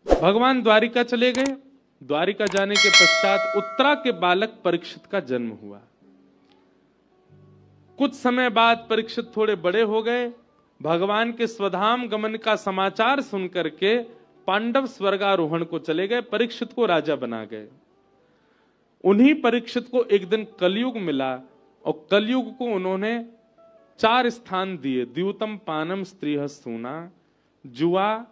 भगवान द्वारिका चले गए। द्वारिका जाने के पश्चात उत्तरा के बालक परीक्षित का जन्म हुआ। कुछ समय बाद परीक्षित थोड़े बड़े हो गए। भगवान के स्वधाम गमन का समाचार सुनकर के पांडव स्वर्गारोहण को चले गए, परीक्षित को राजा बना गए। उन्हीं परीक्षित को एक दिन कलयुग मिला और कलयुग को उन्होंने 4 स्थान दिए। द्यूतम पानम स्त्रीह सूना, जुआ,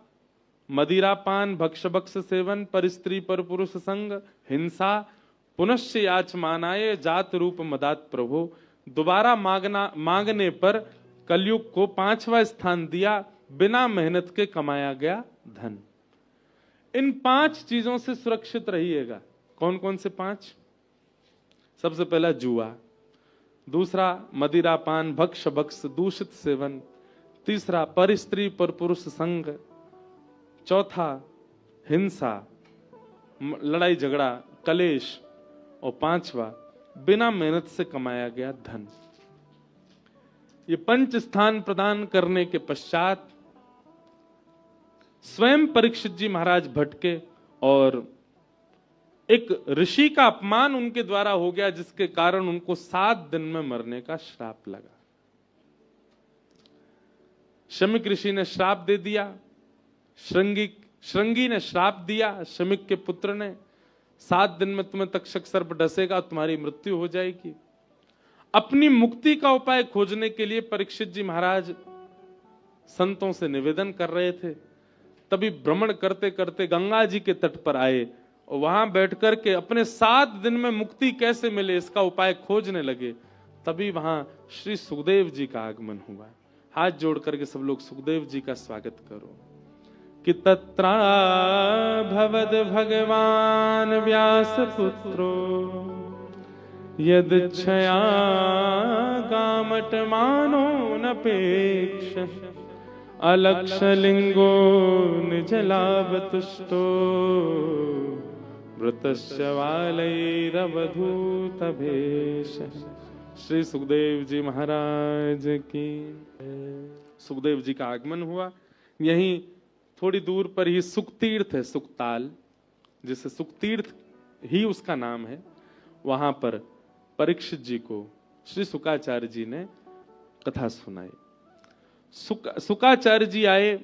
मदिरापान, भक्ष भक्ष सेवन, पर स्त्री पर पुरुष संग, हिंसा, पुनश्च याचमानाय, जात रूप मदात प्रभो। दोबारा मांगने पर कलयुग को 5वां स्थान दिया, बिना मेहनत के कमाया गया धन। इन 5 चीजों से सुरक्षित रहिएगा। कौन कौन से 5? सबसे पहला जुआ, दूसरा मदिरापान, भक्ष भक्ष दूषित सेवन, तीसरा पर स्त्री पर पुरुष संग, चौथा हिंसा, लड़ाई झगड़ा, कलेश, और 5वां बिना मेहनत से कमाया गया धन। ये 5 स्थान प्रदान करने के पश्चात स्वयं परीक्षित जी महाराज भटके और एक ऋषि का अपमान उनके द्वारा हो गया, जिसके कारण उनको 7 दिन में मरने का श्राप लगा। शमिक ऋषि ने श्राप दे दिया, श्रृंगी ने श्राप दिया शमिक के पुत्र ने, 7 दिन में तुम्हें तक्षक सर्प डसेगा, तुम्हारी मृत्यु हो जाएगी। अपनी मुक्ति का उपाय खोजने के लिए परीक्षित जी महाराज संतों से निवेदन कर रहे थे। तभी भ्रमण करते करते गंगा जी के तट पर आए और वहां बैठ करके अपने 7 दिन में मुक्ति कैसे मिले इसका उपाय खोजने लगे। तभी वहां श्री सुखदेव जी का आगमन हुआ। हाथ जोड़ करके सब लोग सुखदेव जी का स्वागत करो। कि तत्रा भवद भगवान व्यास पुत्रो यदच्छया गामट मानो नपेक्ष अलक्षलिंगो निजलाभ तुष्टो वृतस्य वालैरवधूत भेष। श्री सुखदेव जी महाराज की। सुखदेव जी का आगमन हुआ। यहीं थोड़ी दूर पर ही सुखतीर्थ है, सुखताल, जिसे सुखतीर्थ ही उसका नाम है। वहां पर परीक्षित जी को श्री सुकाचार्य जी ने कथा सुनाई। सुकाचार्य जी आए,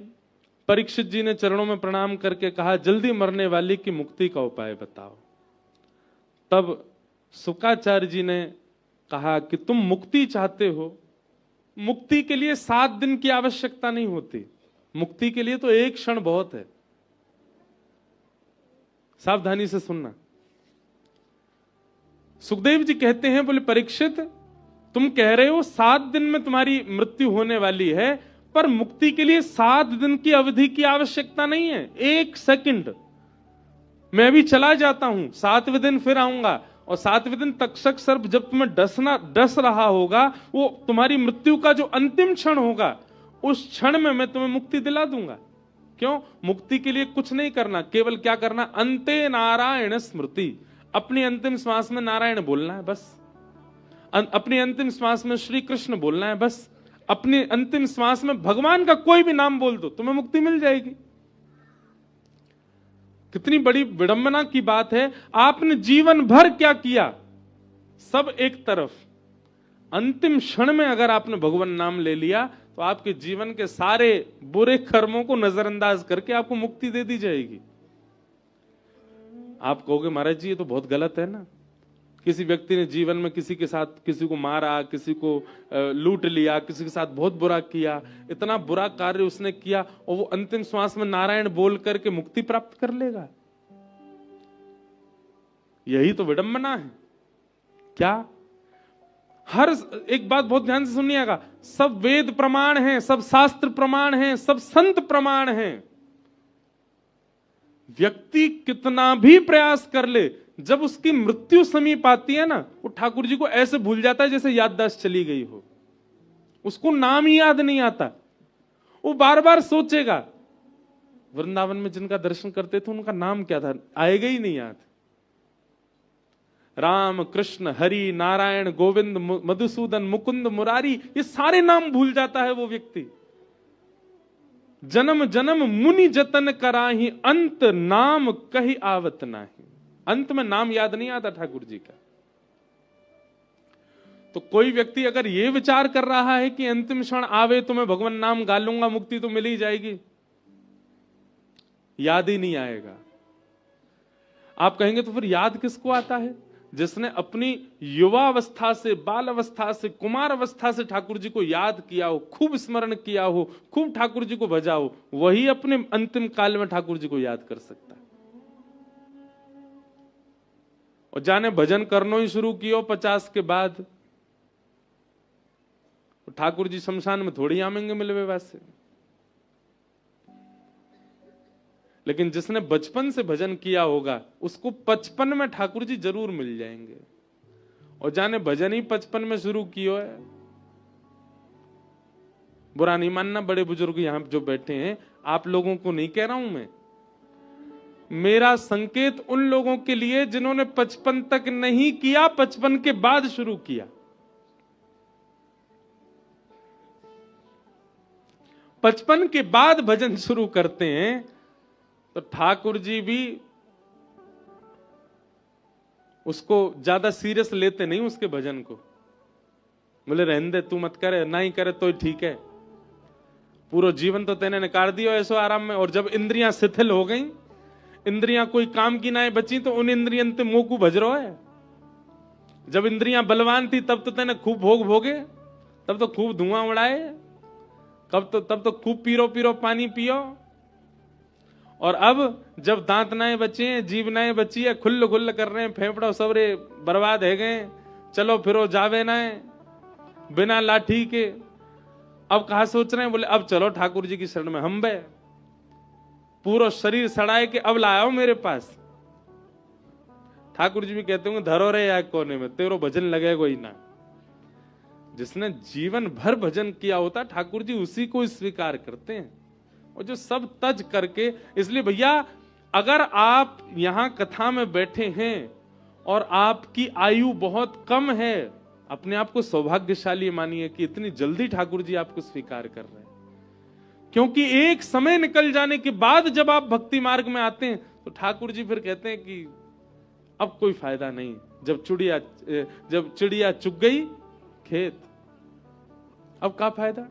परीक्षित जी ने चरणों में प्रणाम करके कहा, जल्दी मरने वाली की मुक्ति का उपाय बताओ। तब सुकाचार्य जी ने कहा कि तुम मुक्ति चाहते हो, मुक्ति के लिए 7 दिन की आवश्यकता नहीं होती, मुक्ति के लिए तो 1 क्षण बहुत है। सावधानी से सुनना। सुखदेव जी कहते हैं, बोले परीक्षित तुम कह रहे हो 7 दिन में तुम्हारी मृत्यु होने वाली है, पर मुक्ति के लिए 7 दिन की अवधि की आवश्यकता नहीं है। 1 सेकंड मैं भी चला जाता हूं, 7वें दिन फिर आऊंगा, और 7वें दिन तक्षक सर्प जब तुम्हें डस रहा होगा, वो तुम्हारी मृत्यु का जो अंतिम क्षण होगा, उस क्षण में मैं तुम्हें मुक्ति दिला दूंगा। क्यों? मुक्ति के लिए कुछ नहीं करना, केवल क्या करना? अंते नारायण स्मृति। अपनी अंतिम श्वास में नारायण बोलना है बस। अपनी अंतिम श्वास में श्री कृष्ण बोलना है बस। अपनी अंतिम श्वास में भगवान का कोई भी नाम बोल दो, तुम्हें मुक्ति मिल जाएगी। कितनी बड़ी विडंबना की बात है। आपने जीवन भर क्या किया, सब एक तरफ, अंतिम क्षण में अगर आपने भगवान नाम ले लिया तो आपके जीवन के सारे बुरे कर्मों को नजरअंदाज करके आपको मुक्ति दे दी जाएगी। आप कहोगे महाराज जी ये तो बहुत गलत है ना, किसी व्यक्ति ने जीवन में किसी के साथ, किसी को मारा, किसी को लूट लिया, किसी के साथ बहुत बुरा किया, इतना बुरा कार्य उसने किया, और वो अंतिम श्वास में नारायण बोल करके मुक्ति प्राप्त कर लेगा। यही तो विडंबना है। क्या? हर एक बात बहुत ध्यान से सुनिएगा, सब वेद प्रमाण हैं, सब शास्त्र प्रमाण हैं, सब संत प्रमाण हैं। व्यक्ति कितना भी प्रयास कर ले, जब उसकी मृत्यु समीप आती है ना, वो ठाकुर जी को ऐसे भूल जाता है जैसे याददाश्त चली गई हो। उसको नाम ही याद नहीं आता। वो बार बार सोचेगा, वृंदावन में जिनका दर्शन करते थे उनका नाम क्या था, आएगा ही नहीं याद। राम, कृष्ण, हरि, नारायण, गोविंद, मधुसूदन, मुकुंद, मुरारी, ये सारे नाम भूल जाता है वो व्यक्ति। जन्म जन्म मुनि जतन कराही, अंत नाम कही आवत नाही। अंत में नाम याद नहीं आता ठाकुर जी का। तो कोई व्यक्ति अगर ये विचार कर रहा है कि अंतिम क्षण आवे तो मैं भगवान नाम गा लूंगा, मुक्ति तो मिल ही जाएगी, याद ही नहीं आएगा। आप कहेंगे तो फिर याद किसको आता है? जिसने अपनी युवा अवस्था से, बाल अवस्था से, कुमार अवस्था से ठाकुर जी को याद किया हो, खूब स्मरण किया हो, खूब ठाकुर जी को भजा हो, वही अपने अंतिम काल में ठाकुर जी को याद कर सकता है। और जाने भजन करनो ही शुरू कियो 50 के बाद, ठाकुर जी शमशान में थोड़ी आमेंगे मिलवे वैसे। लेकिन जिसने बचपन से भजन किया होगा उसको 55 में ठाकुर जी जरूर मिल जाएंगे। और जाने भजन ही 55 में शुरू किया है। बुरा नहीं मानना बड़े बुजुर्ग यहां जो बैठे हैं, आप लोगों को नहीं कह रहा हूं मैं। मेरा संकेत उन लोगों के लिए जिन्होंने 55 तक नहीं किया, 55 के बाद शुरू किया। 55 के बाद भजन शुरू करते हैं तो ठाकुर जी भी उसको ज्यादा सीरियस लेते नहीं, उसके भजन को। बोले रहने दे, तू मत करे, ना ही करे तो ठीक है, पूरा जीवन तो तेने निकाल दिया ऐसो आराम में। और जब इंद्रियां शिथिल हो गई, इंद्रियां कोई काम की ना बची, तो उन इंद्रियं ते मोह को भज रहा है। जब इंद्रियां बलवान थी तब तो तेने खूब भोग भोगे, तब तो खूब धुआं उड़ाए, तब तो खूब पीरो पीरो पानी पियो। और अब जब दांत नाए बचे हैं, जीव नाए बची है, खुल्ल खुल्ल कर रहे हैं, फेफड़ा सबरे बर्बाद है गए, चलो फिरो जावे नाए बिना लाठी के। अब कहा सोच रहे हैं, बोले अब चलो ठाकुर जी की शरण में हम बे, पूरा शरीर सड़ाए के अब लाओ मेरे पास। ठाकुर जी भी कहते होंगे धरो रे या कोने में, तेरो भजन लगेगा ही ना। जिसने जीवन भर भजन किया होता ठाकुर जी उसी को स्वीकार करते हैं। और जो सब तज करके, इसलिए भैया अगर आप यहां कथा में बैठे हैं और आपकी आयु बहुत कम है, अपने आप को सौभाग्यशाली मानिए कि इतनी जल्दी ठाकुर जी आपको स्वीकार कर रहे हैं। क्योंकि एक समय निकल जाने के बाद जब आप भक्ति मार्ग में आते हैं तो ठाकुर जी फिर कहते हैं कि अब कोई फायदा नहीं, जब चिड़िया चुग गई खेत, अब क्या फायदा।